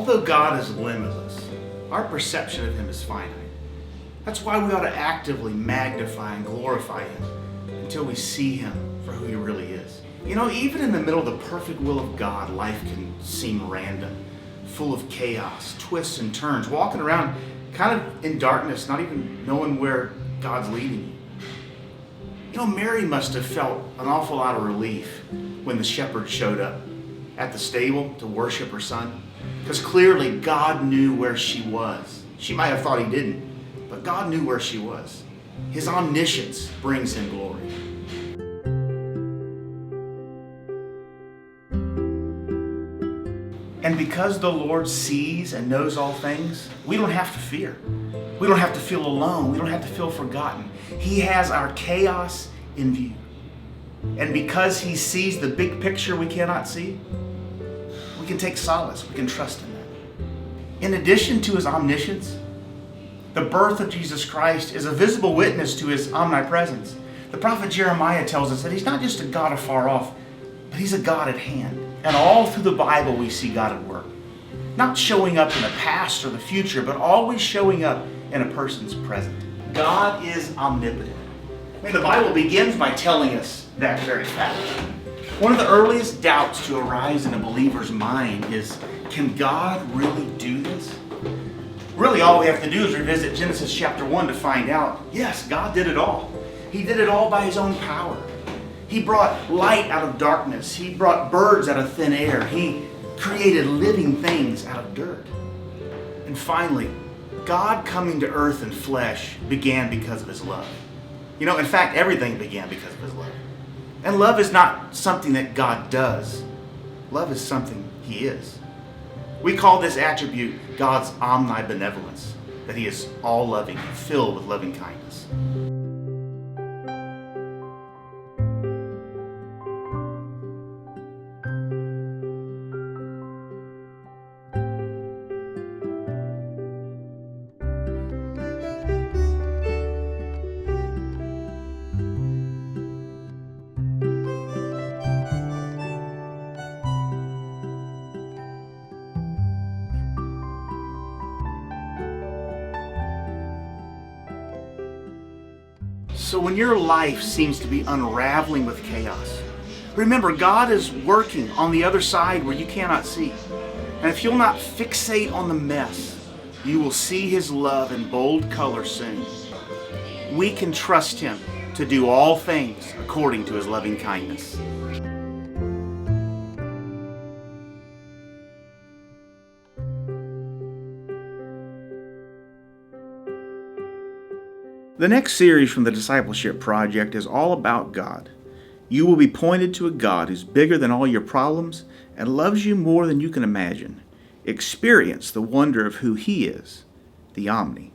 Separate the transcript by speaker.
Speaker 1: Although God is limitless, our perception of him is finite. That's why we ought to actively magnify and glorify him until we see him for who he really is. You know, even in the middle of the perfect will of God, life can seem random, full of chaos, twists and turns, walking around kind of in darkness, not even knowing where God's leading you. You know, Mary must have felt an awful lot of relief when the shepherd showed up at the stable to worship her son, because clearly God knew where she was. She might have thought he didn't, but God knew where she was. His omniscience brings him glory. And because the Lord sees and knows all things, we don't have to fear. We don't have to feel alone. We don't have to feel forgotten. He has our chaos in view. And because he sees the big picture we cannot see, we can take solace. We can trust in that. In addition to his omniscience, the birth of Jesus Christ is a visible witness to his omnipresence. The prophet Jeremiah tells us that he's not just a God afar off, but he's a God at hand. And all through the Bible we see God at work. Not showing up in the past or the future, but always showing up in a person's present. God is omnipotent. I mean, the Bible begins by telling us that very fact. One of the earliest doubts to arise in a believer's mind is, can God really do this? Really, all we have to do is revisit Genesis chapter 1 to find out, yes, God did it all. He did it all by his own power. He brought light out of darkness. He brought birds out of thin air. He created living things out of dirt. And finally, God coming to earth in flesh began because of his love. You know, in fact, everything began because of his love. And love is not something that God does. Love is something he is. We call this attribute God's omnibenevolence, that he is all-loving, filled with loving kindness. So when your life seems to be unraveling with chaos, remember God is working on the other side where you cannot see. And if you'll not fixate on the mess, you will see his love in bold color soon. We can trust him to do all things according to his loving kindness. The next series from the Discipleship Project is all about God. You will be pointed to a God who's bigger than all your problems and loves you more than you can imagine. Experience the wonder of who he is, the Omni.